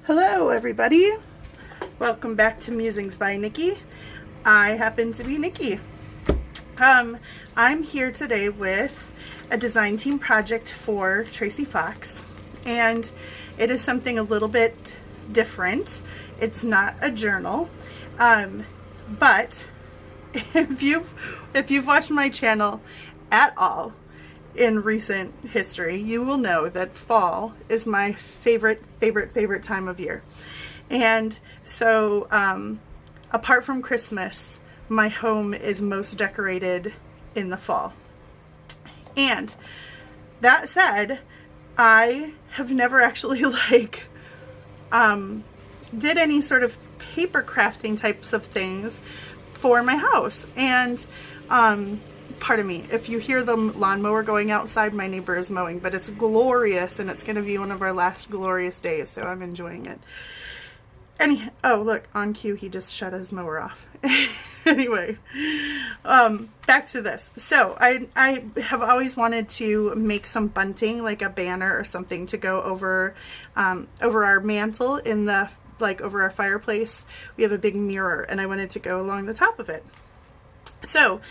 Hello everybody, welcome back to Musings by Nikki. I happen to be Nikki. I'm here today with a design team project for Tracie Fox, and it is something a little bit different. It's not a journal, but if you've watched my channel at all in recent history, you will know that fall is my favorite time of year. And so apart from Christmas, my home is most decorated in the fall. And that said, I have never actually did any sort of paper crafting types of things for my house. And pardon me, if you hear the lawnmower going outside, my neighbor is mowing, but it's glorious, and it's going to be one of our last glorious days, so I'm enjoying it. Oh, look, on cue, he just shut his mower off. Anyway, back to this. So I have always wanted to make some bunting, like a banner or something, to go over our mantle in the, over our fireplace. We have a big mirror, and I wanted to go along the top of it. So,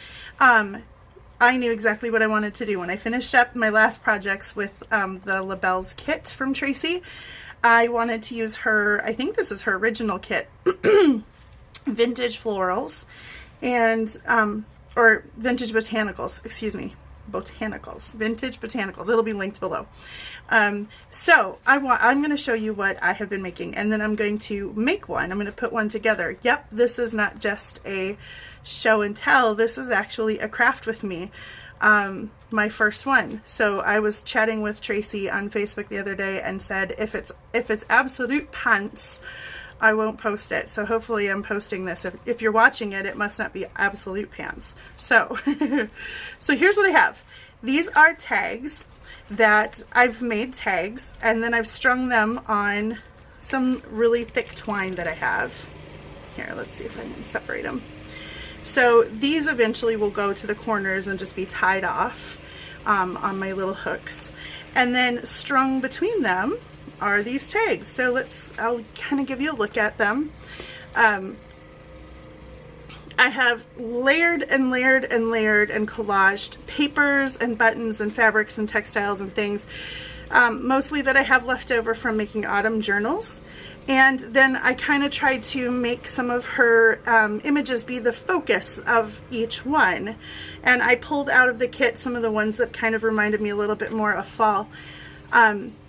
I knew exactly what I wanted to do. When I finished up my last projects with the Labelle's kit from Tracie, I wanted to use her, I think this is her original kit, Vintage Florals, and, or Vintage Botanicals, excuse me, Vintage Botanicals. It'll be linked below. So I'm going to show you what I have been making, and then I'm going to make one. I'm going to put one together. Yep, this is not just a show and tell. This is actually a craft with me. My first one. So I was chatting with Tracie on Facebook the other day and said, if it's absolute pants, I won't post it. So hopefully I'm posting this. If you're watching it, it must not be absolute pants. So, so here's what I have. These are tags that I've made tags, and then I've strung them on some really thick twine that I have. Here, let's see if I can separate them. So these eventually will go to the corners and just be tied off on my little hooks. And then strung between them are these tags. So I'll kind of give you a look at them. I have layered and layered and layered and collaged papers and buttons and fabrics and textiles and things, mostly that I have left over from making autumn journals. And then I kind of tried to make some of her images be the focus of each one. And I pulled out of the kit some of the ones that kind of reminded me a little bit more of fall.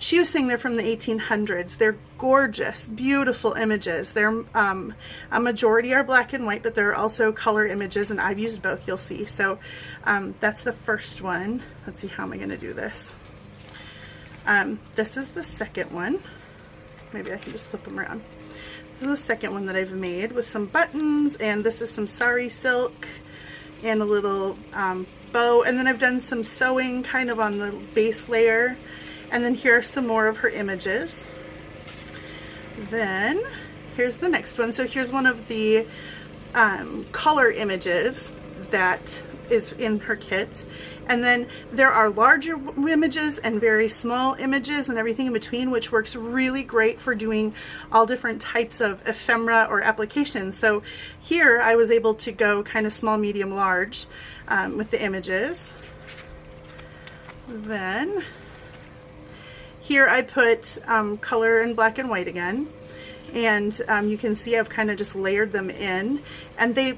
She was saying they're from the 1800s. They're gorgeous, beautiful images. They're a majority are black and white, but there are also color images, and I've used both, you'll see. So that's the first one. Let's see, how am I going to do this? This is the second one. Maybe I can just flip them around. This is the second one that I've made with some buttons, and this is some sari silk and a little bow, and then I've done some sewing kind of on the base layer, and then here are some more of her images. Then here's the next one. So here's one of the color images that is in her kit. And then there are larger images and very small images and everything in between, which works really great for doing all different types of ephemera or applications. So here I was able to go kind of small, medium, large with the images. Then here I put color and black and white again. And you can see I've kind of just layered them in. And they,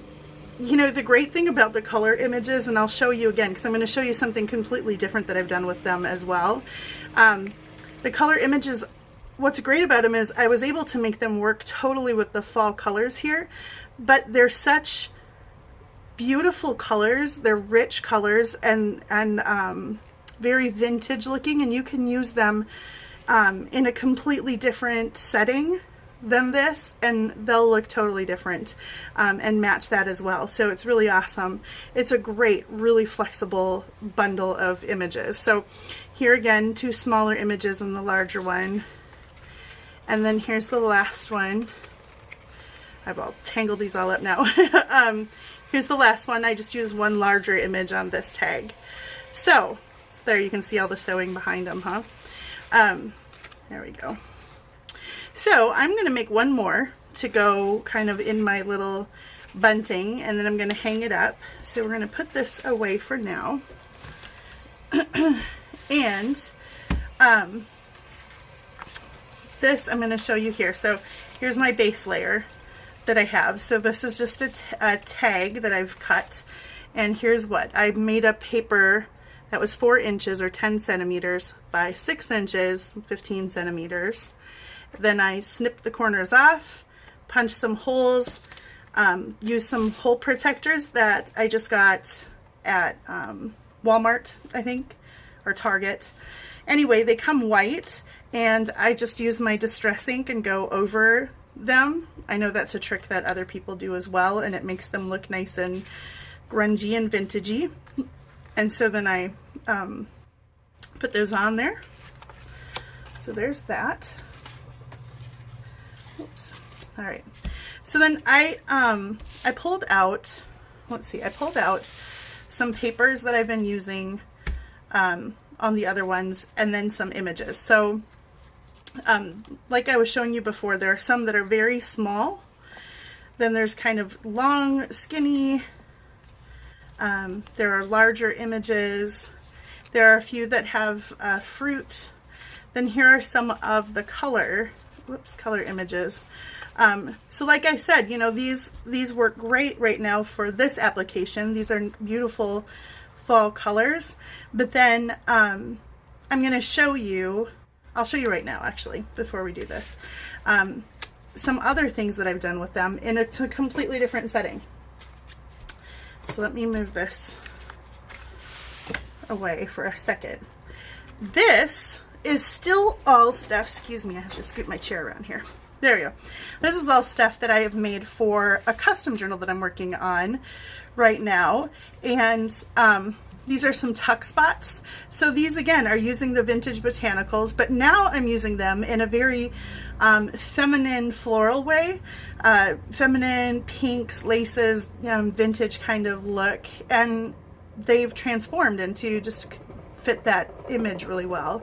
you know, the great thing about the color images, and I'll show you again because I'm going to show you something completely different that I've done with them as well. The color images, what's great about them is I was able to make them work totally with the fall colors here, but they're such beautiful colors. They're rich colors and very vintage looking, and you can use them in a completely different setting than this, and they'll look totally different and match that as well. So it's really awesome. It's a great, really flexible bundle of images. So here again, two smaller images and the larger one. And then here's the last one. I've all tangled these all up now. Here's the last one. I just used one larger image on this tag. So there you can see all the sewing behind them, huh? There we go. So I'm going to make one more to go kind of in my little bunting, and then I'm going to hang it up. So we're going to put this away for now. And this I'm going to show you here. So here's my base layer that I have. So this is just a tag that I've cut, and here's what I made a paper that was 4 inches or 10 centimeters by 6 inches, 15 centimeters. Then I snipped the corners off, punched some holes, used some hole protectors that I just got at Walmart, I think, or Target. Anyway, they come white, and I just use my Distress ink and go over them. I know that's a trick that other people do as well, and it makes them look nice and grungy and vintagey. And so then I put those on there. So there's that. Oops. All right. So then I pulled out, let's see, I pulled out some papers that I've been using on the other ones, and then some images. So like I was showing you before, there are some that are very small. Then there's kind of long, skinny. There are larger images. There are a few that have fruit. Then here are some of the color images. So like I said, you know, these work great right now for this application. These are beautiful fall colors. But then I'm going to show you, I'll show you right now actually, before we do this, some other things that I've done with them in a completely different setting. So let me move this away for a second. This is still all stuff, excuse me, I have to scoot my chair around here. There we go. This is all stuff that I have made for a custom journal that I'm working on right now. And these are some tuck spots. So these again are using the vintage botanicals, but now I'm using them in a very feminine floral way. Feminine pinks, laces, vintage kind of look. And they've transformed into just fit that image really well.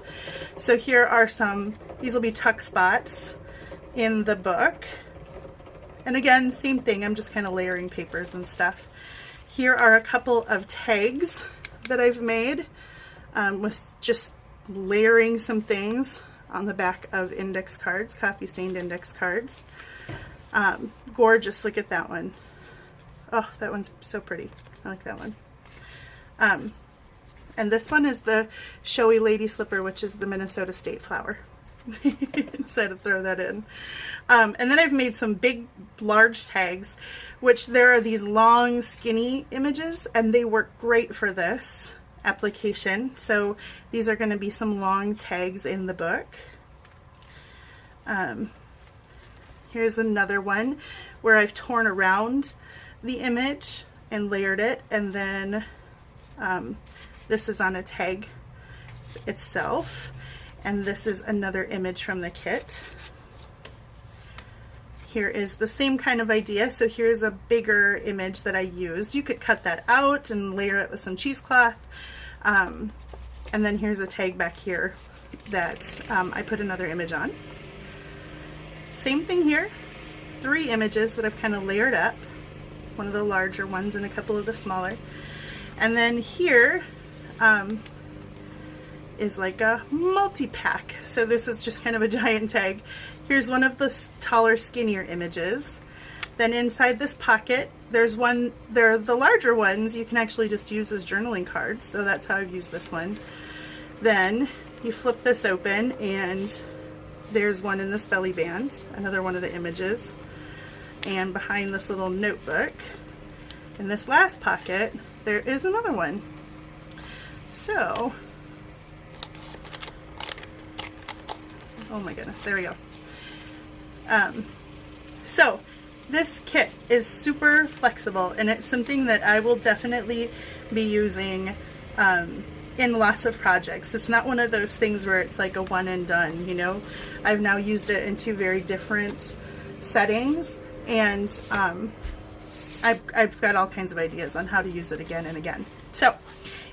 So here are some, these will be tuck spots in the book. And again, same thing, I'm just kind of layering papers and stuff. Here are a couple of tags that I've made with just layering some things on the back of index cards, coffee stained index cards. Gorgeous, look at that one. Oh, that one's so pretty. I like that one. And this one is the Showy Lady Slipper, which is the Minnesota State flower. Decided to throw that in. And then I've made some big, large tags, which there are these long, skinny images, and they work great for this application. So these are going to be some long tags in the book. Here's another one where I've torn around the image and layered it, and then this is on a tag itself, and this is another image from the kit. Here is the same kind of idea. So here's a bigger image that I used. You could cut that out and layer it with some cheesecloth. And then here's a tag back here that I put another image on. Same thing here. 3 images that I've kind of layered up. One of the larger ones and a couple of the smaller. And then here is like a multi-pack. So this is just kind of a giant tag. Here's one of the taller, skinnier images. Then inside this pocket, there's one, there are the larger ones you can actually just use as journaling cards. So that's how I've used this one. Then you flip this open and there's one in this belly band, another one of the images. And behind this little notebook, in this last pocket, there is another one. So, oh my goodness, there we go. So this kit is super flexible, and it's something that I will definitely be using in lots of projects. It's not one of those things where it's like a one and done, you know. I've now used it in 2 very different settings, and I've got all kinds of ideas on how to use it again and again. So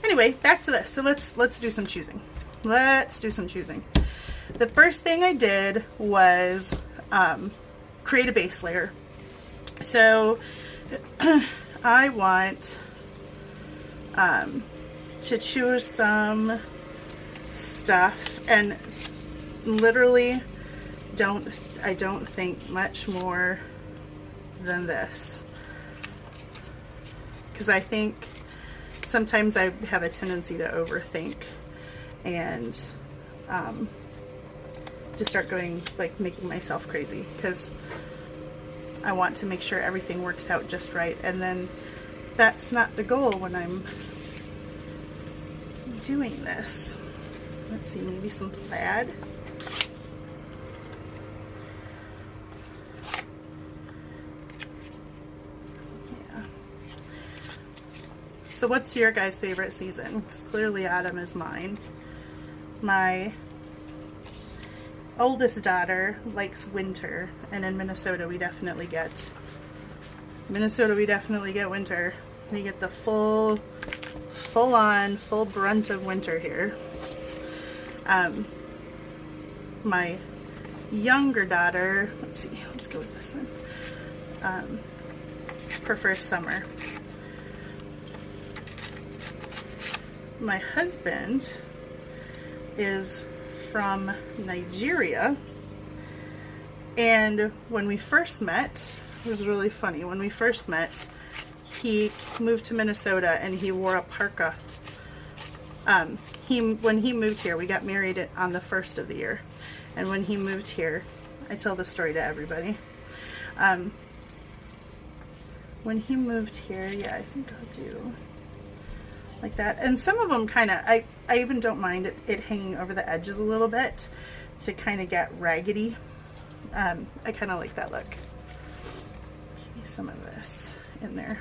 anyway, back to this. So let's do some choosing. Let's do some choosing. The first thing I did was create a base layer. So I want to choose some stuff, and literally I don't think much more than this, because I think sometimes I have a tendency to overthink and just start going, like, making myself crazy, because I want to make sure everything works out just right, and then that's not the goal when I'm doing this. Let's see, maybe some plaid. Yeah. So what's your guys' favorite season? Because clearly autumn is mine. My oldest daughter likes winter, and in Minnesota we definitely get winter. We get the full brunt of winter here. My younger daughter, let's go with this one, prefers summer. My husband is from Nigeria, and when we first met, it was really funny. When we first met, he moved to Minnesota and he wore a parka. When he moved here, we got married on the first of the year, and when he moved here, I tell this story to everybody. When he moved here, yeah, I think I'll do like that. And some of them kind of, I even don't mind it hanging over the edges a little bit to kind of get raggedy. I kind of like that look. Maybe some of this in there.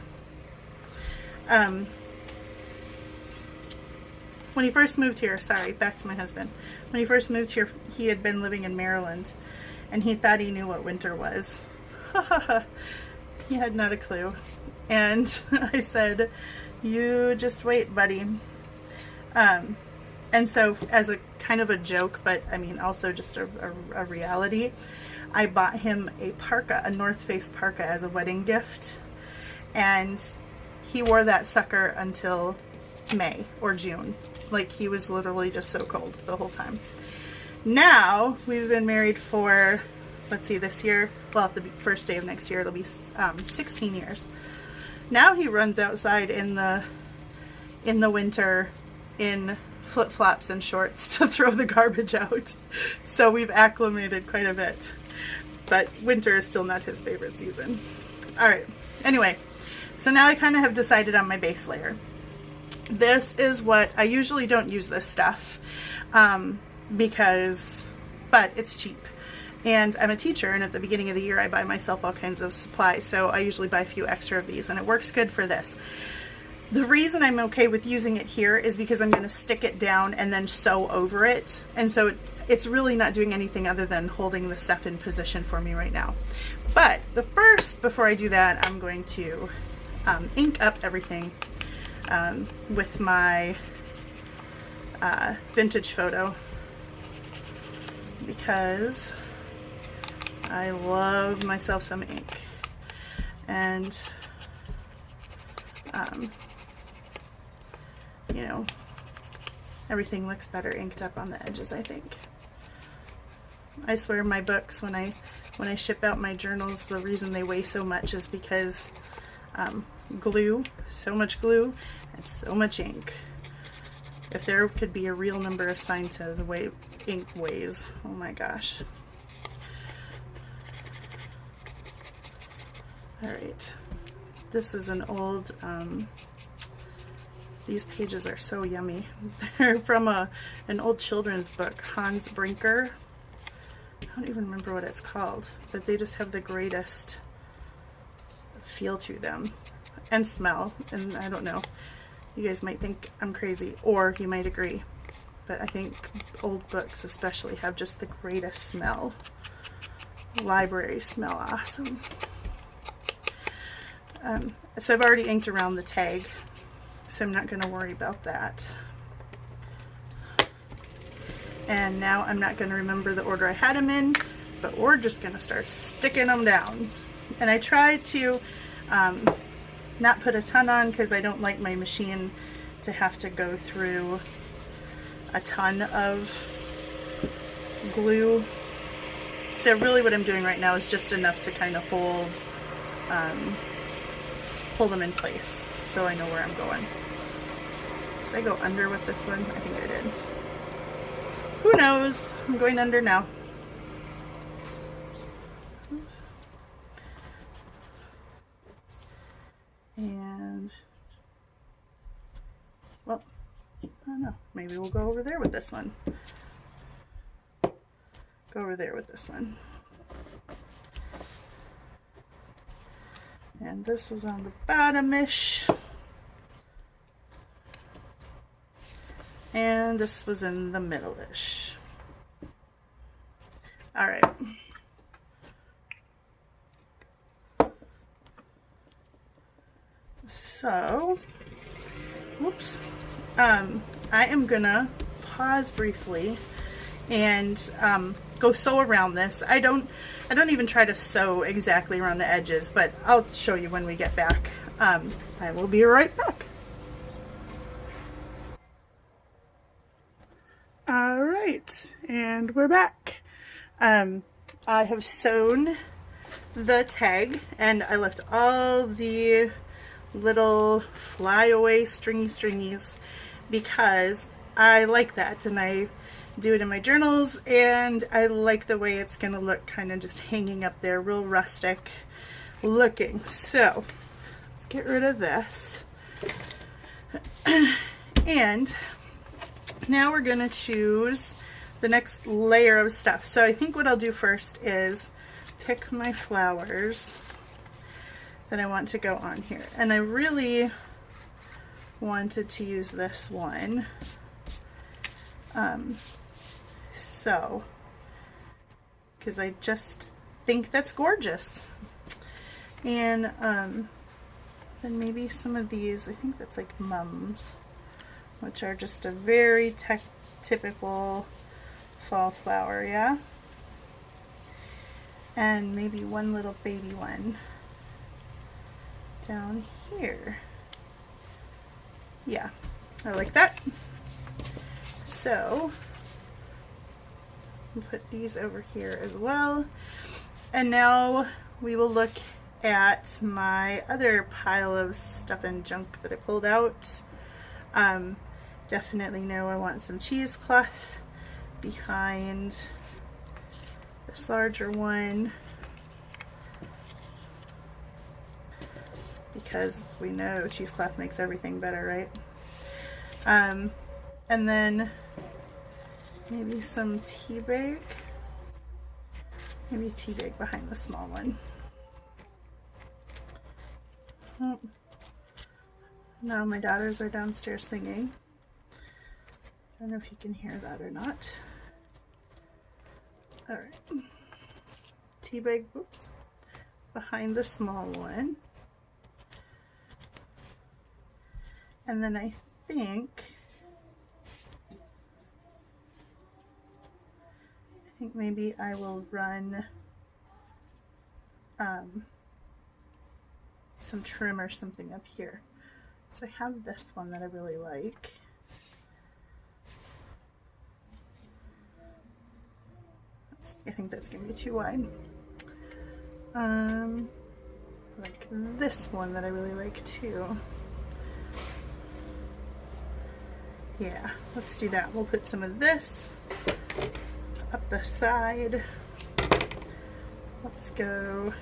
When he first moved here, sorry, back to my husband. When he first moved here, he had been living in Maryland, and he thought he knew what winter was. He had not a clue. And I said, you just wait, buddy. And so as a kind of a joke, but I mean also just a reality, I bought him a parka, a North Face parka, as a wedding gift. And he wore that sucker until May or June. Like, he was literally just so cold the whole time. Now, we've been married for, let's see, this year, well, at the first day of next year, it'll be 16 years. Now he runs outside in the winter in flip-flops and shorts to throw the garbage out. So we've acclimated quite a bit. But winter is still not his favorite season. Alright, anyway, so now I kind of have decided on my base layer. This is what, I usually don't use this stuff but it's cheap. And I'm a teacher, and at the beginning of the year I buy myself all kinds of supplies, so I usually buy a few extra of these, and it works good for this. The reason I'm okay with using it here is because I'm going to stick it down and then sew over it, and so it's really not doing anything other than holding the stuff in position for me right now. But before I do that, I'm going to ink up everything with my vintage photo, because I love myself some ink. And you know, everything looks better inked up on the edges, I think. I swear my books, when I ship out my journals, the reason they weigh so much is because glue, so much glue and so much ink. If there could be a real number assigned to the way ink weighs, oh my gosh. Alright, this is an old, these pages are so yummy. They're from an old children's book, Hans Brinker. I don't even remember what it's called, but they just have the greatest feel to them and smell, and I don't know. You guys might think I'm crazy, or you might agree, but I think old books especially have just the greatest smell. Libraries smell awesome. So I've already inked around the tag, so I'm not going to worry about that. And now I'm not going to remember the order I had them in, but we're just gonna start sticking them down. And I try to not put a ton on because I don't like my machine to have to go through a ton of glue. So really what I'm doing right now is just enough to kind of hold them in place so I know where I'm going. Did I go under with this one? I think I did. Who knows? I'm going under now. Oops. And, well, I don't know. Maybe we'll go over there with this one. Go over there with this one. And this was on the bottom-ish. And this was in the middle-ish. All right. So, whoops. I am gonna pause briefly and go sew around this. I don't even try to sew exactly around the edges, but I'll show you when we get back. I will be right back. All right, and we're back. I have sewn the tag, and I left all the little flyaway stringies because I like that, and I do it in my journals, and I like the way it's gonna look, kind of just hanging up there, real rustic looking. So let's get rid of this. And now we're gonna choose the next layer of stuff. So I think what I'll do first is pick my flowers that I want to go on here. And I really wanted to use this one. Because I just think that's gorgeous. And then maybe some of these, I think that's like mums, which are just a very typical fall flower, yeah? And maybe one little baby one down here. Yeah, I like that. So we'll put these over here as well. And now we will look at my other pile of stuff and junk that I pulled out. Definitely know I want some cheesecloth behind this larger one, because we know cheesecloth makes everything better, right? And then maybe some tea bag. Maybe tea bag behind the small one. Oh. Now my daughters are downstairs singing. I don't know if you can hear that or not. All right. Tea bag, oops, behind the small one. And then I think maybe I will run some trim or something up here. So I have this one that I really like. I think that's gonna be too wide. Like this one that I really like too. Yeah, let's do that. We'll put some of this up the side. Let's go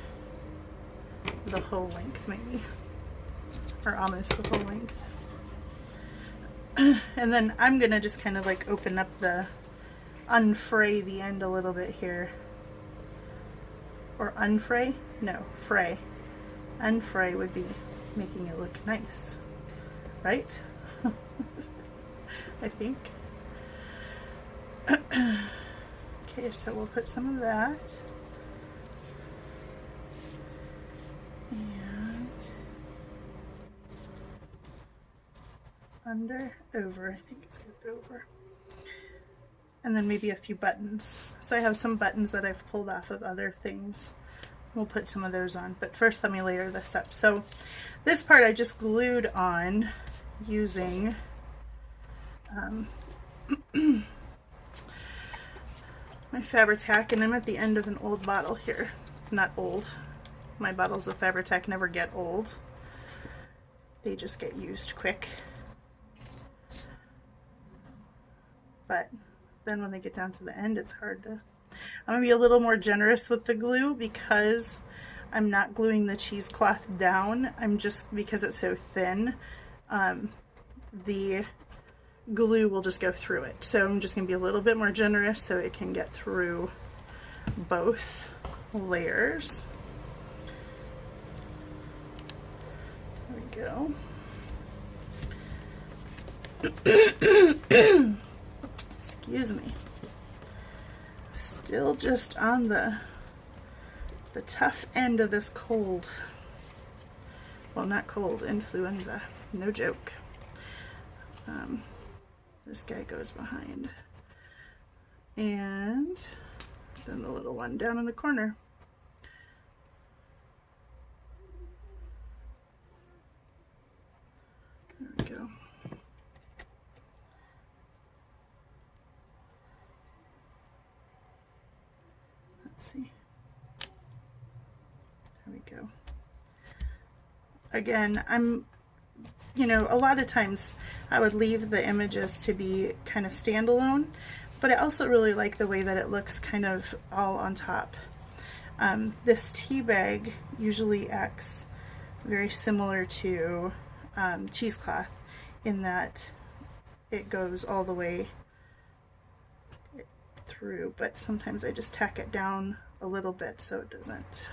the whole length maybe, or almost the whole length. And then I'm gonna just kind of like open up unfray the end a little bit here. Or unfray? No, fray. Unfray would be making it look nice, right? I think. Okay, so we'll put some of that. And under, over, I think it's good over. And then maybe a few buttons. So I have some buttons that I've pulled off of other things. We'll put some of those on, but first let me layer this up. So this part I just glued on using my Fabri-Tac, and I'm at the end of an old bottle here. Not old. My bottles of Fabri-Tac never get old. They just get used quick. But then when they get down to the end, it's hard to... I'm going to be a little more generous with the glue because I'm not gluing the cheesecloth down. I'm just, because it's so thin, the glue will just go through it. So I'm just going to be a little bit more generous so it can get through both layers. There we go. Excuse me. Still just on the tough end of this cold. Well, not cold, influenza. No joke. This guy goes behind. And then the little one down in the corner. There we go. Let's see. There we go. Again, a lot of times I would leave the images to be kind of standalone, but I also really like the way that it looks kind of all on top. This tea bag usually acts very similar to cheesecloth in that it goes all the way through, but sometimes I just tack it down a little bit so it doesn't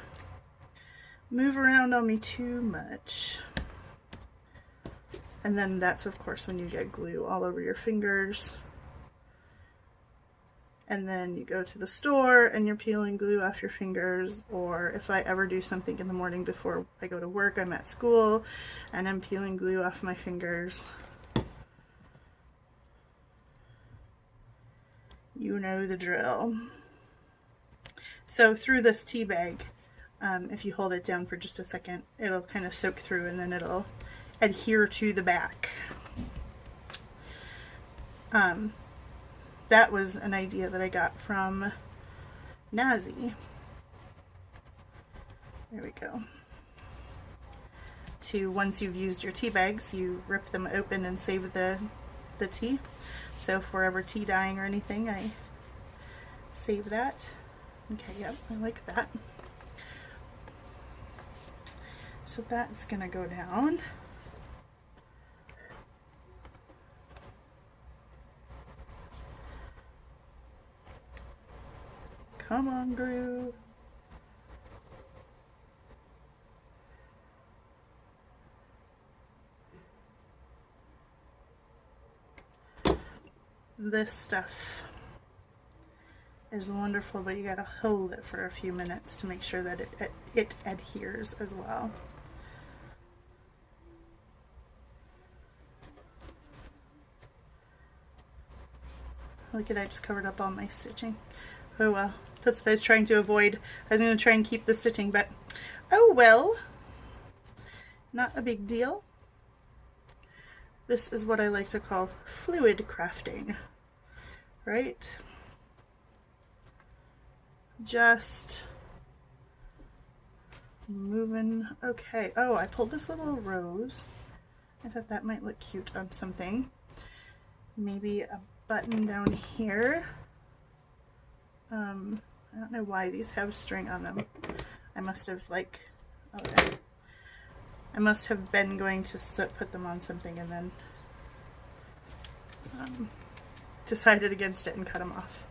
move around on me too much. And then that's of course when you get glue all over your fingers. And then you go to the store and you're peeling glue off your fingers, or if I ever do something in the morning before I go to work, I'm at school and I'm peeling glue off my fingers. You know the drill. So through this tea bag, if you hold it down for just a second, it'll kind of soak through and then it'll adhere to the back. That was an idea that I got from Nazi. There we go. Once you've used your tea bags, you rip them open and save the tea. So if we're ever tea dyeing or anything, I save that. Okay, yep, I like that. So that's gonna go down. Come on, glue. This stuff is wonderful, but you gotta hold it for a few minutes to make sure that it adheres as well. Look at, I just covered up all my stitching. Oh well, that's what I was trying to avoid. I was going to try and keep the stitching, but oh well, not a big deal. This is what I like to call fluid crafting, right? Just moving. Okay. Oh, I pulled this little rose. I thought that might look cute on something. Maybe a button down here. I don't know why these have string on them. I must have okay. I must have been going to put them on something and then decided against it and cut them off.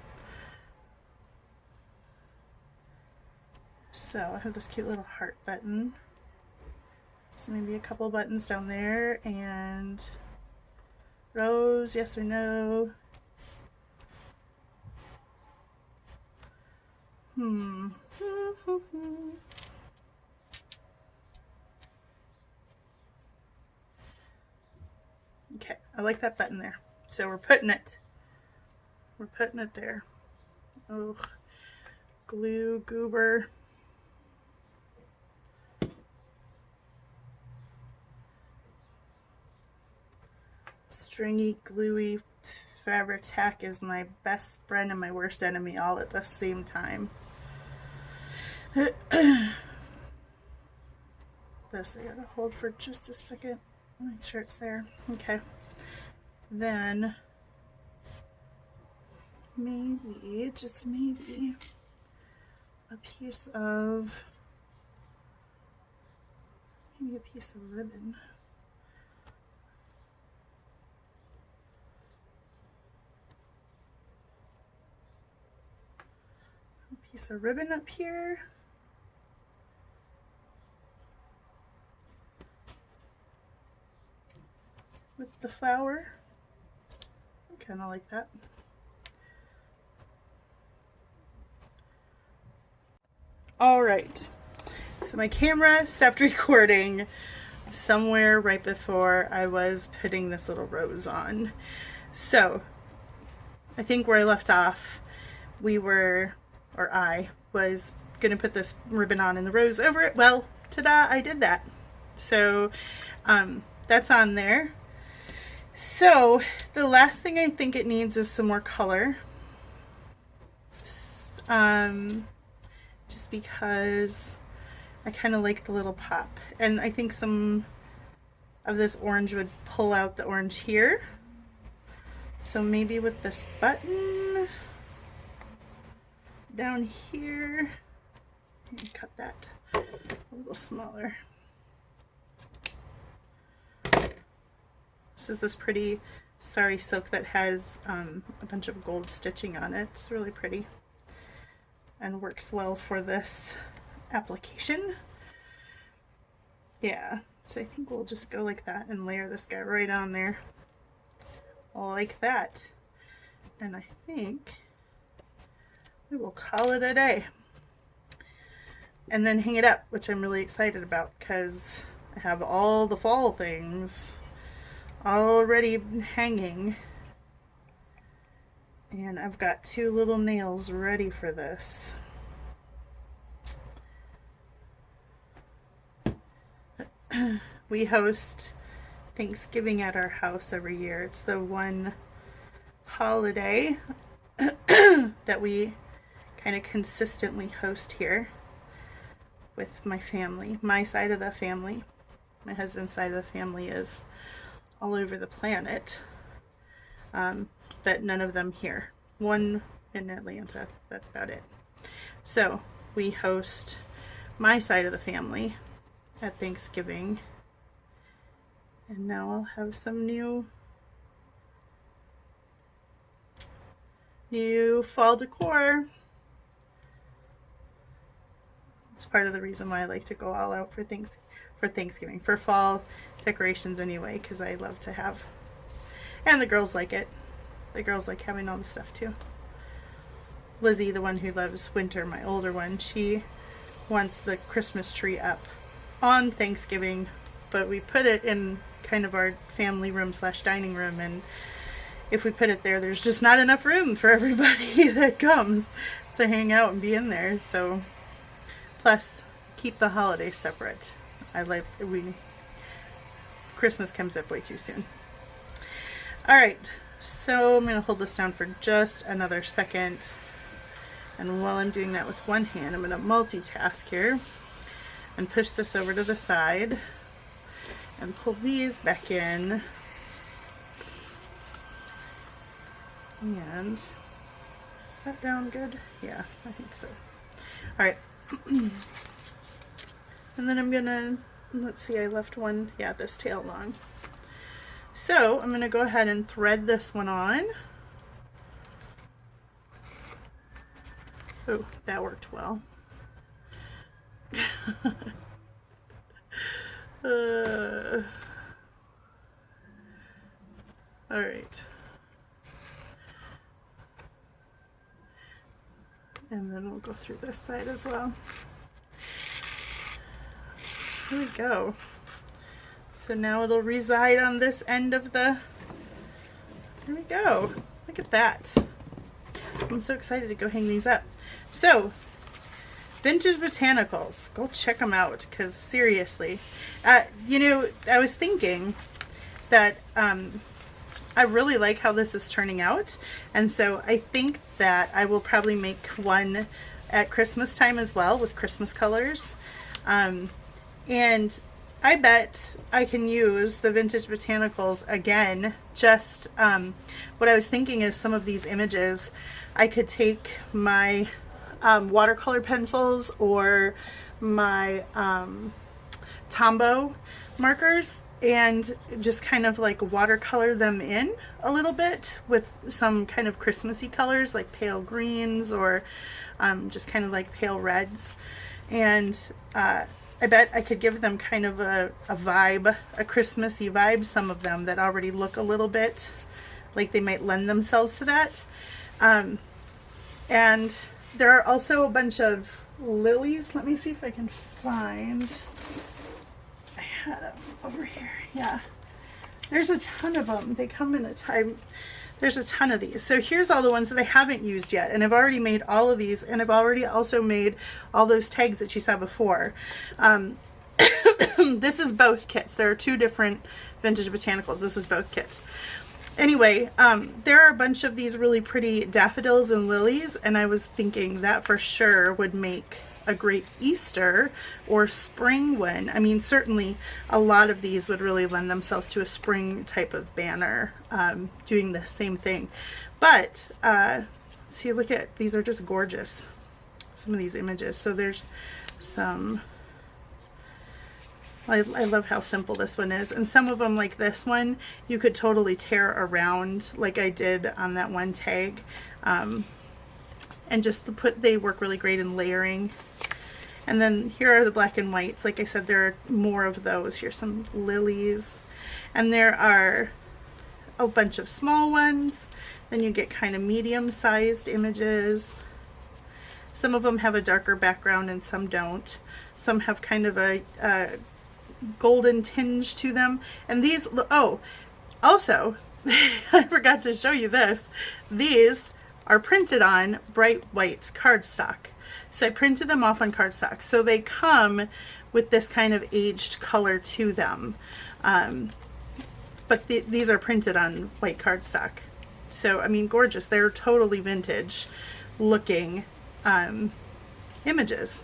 So I have this cute little heart button. So maybe a couple buttons down there, and rose, yes or no. Okay, I like that button there. So we're putting it there. Oh, glue goober. Stringy, gluey fabric tack is my best friend and my worst enemy all at the same time. This I gotta hold for just a second. Make sure it's there. Okay. Then maybe, just maybe, a piece of ribbon. A piece of ribbon up here. With the flower. I kind of like that. All right, so my camera stopped recording somewhere right before I was putting this little rose on. So I think where I left off, I was gonna put this ribbon on and the rose over it. Well, ta-da, I did that. So that's on there. So the last thing I think it needs is some more color. Just because I kind of like the little pop. And I think some of this orange would pull out the orange here. So maybe with this button down here, let me cut that a little smaller. This is this pretty sari silk that has a bunch of gold stitching on it. It's really pretty and works well for this application. Yeah, so I think we'll just go like that and layer this guy right on there like that. And I think we will call it a day. And then hang it up, which I'm really excited about because I have all the fall things already hanging. And I've got 2 little nails ready for this. We host Thanksgiving at our house every year. It's the one holiday that we kind of consistently host here with my family. My side of the family. My husband's side of the family is all over the planet. But none of them here. One in Atlanta, that's about it. So we host my side of the family at Thanksgiving. And now I'll have some new fall decor. It's part of the reason why I like to go all out for Thanksgiving, for fall decorations anyway, because I love to have, and the girls like it. The girls like having all the stuff too. Lizzie, the one who loves winter, my older one, she wants the Christmas tree up on Thanksgiving, but we put it in kind of our family room / dining room, and if we put it there, there's just not enough room for everybody that comes to hang out and be in there. So plus keep the holidays separate. Christmas comes up way too soon. All right. So I'm going to hold this down for just another second, and while I'm doing that with one hand, I'm going to multitask here and push this over to the side and pull these back in. And is that down good? Yeah, I think so. All right. And then I'm going to, let's see, I left one, yeah, this tail long. So I'm going to go ahead and thread this one on. Oh, that worked well. All right. And then we'll go through this side as well. Here we go. So now it'll reside on this end of the, here we go. Look at that. I'm so excited to go hang these up. So, Vintage Botanicals. Go check them out, because seriously. You know, I was thinking that I really like how this is turning out. And so I think that I will probably make one at Christmas time as well with Christmas colors. And I bet I can use the Vintage Botanicals again. Just what I was thinking is some of these images, I could take my watercolor pencils or my Tombow markers and just kind of like watercolor them in a little bit with some kind of Christmassy colors like pale greens or just kind of like pale reds. And I bet I could give them kind of a vibe, a Christmassy vibe, some of them that already look a little bit like they might lend themselves to that. And there are also a bunch of lilies. Let me see if I can find, I had them over here. Yeah, there's a ton of them. They come in a time. There's a ton of these. So here's all the ones that I haven't used yet, and I've already made all of these, and I've already also made all those tags that you saw before. This is both kits. There are two different Vintage Botanicals. This is both kits. Anyway, there are a bunch of these really pretty daffodils and lilies, and I was thinking that for sure would make a great Easter or spring one. I mean, certainly a lot of these would really lend themselves to a spring type of banner, doing the same thing. But see, look at, these are just gorgeous, some of these images. So there's some, I love how simple this one is. And some of them, like this one, you could totally tear around like I did on that one tag. And just they work really great in layering. And then here are the black and whites. Like I said, there are more of those. Here's some lilies. And there are a bunch of small ones. Then you get kind of medium-sized images. Some of them have a darker background and some don't. Some have kind of a golden tinge to them. And these, oh, also, I forgot to show you this. These are printed on bright white cardstock. So I printed them off on cardstock. So they come with this kind of aged color to them. But these are printed on white cardstock. So, I mean, gorgeous. They're totally vintage looking images.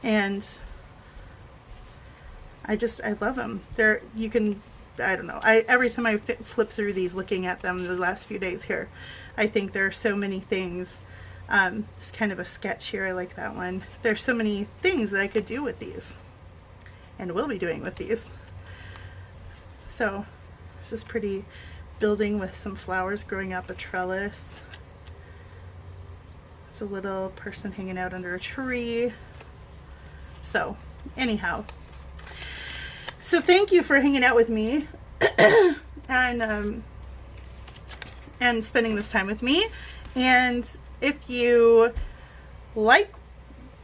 And I love them. You can, I don't know. Every time I flip through these, looking at them the last few days here, I think there are so many things. It's kind of a sketch here. I like that one. There's so many things that I could do with these and will be doing with these. So this is pretty building with some flowers growing up a trellis. There's a little person hanging out under a tree. So anyhow, so thank you for hanging out with me and spending this time with me. And if you like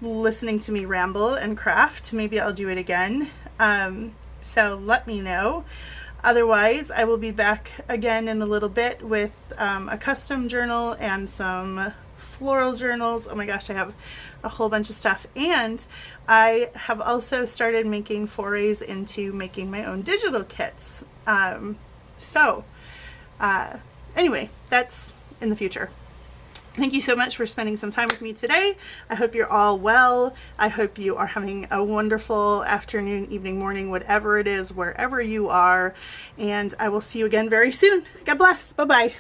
listening to me ramble and craft, maybe I'll do it again. So let me know. Otherwise, I will be back again in a little bit with a custom journal and some floral journals. Oh my gosh, I have a whole bunch of stuff. And I have also started making forays into making my own digital kits. Anyway, that's in the future. Thank you so much for spending some time with me today. I hope you're all well. I hope you are having a wonderful afternoon, evening, morning, whatever it is, wherever you are. And I will see you again very soon. God bless. Bye-bye.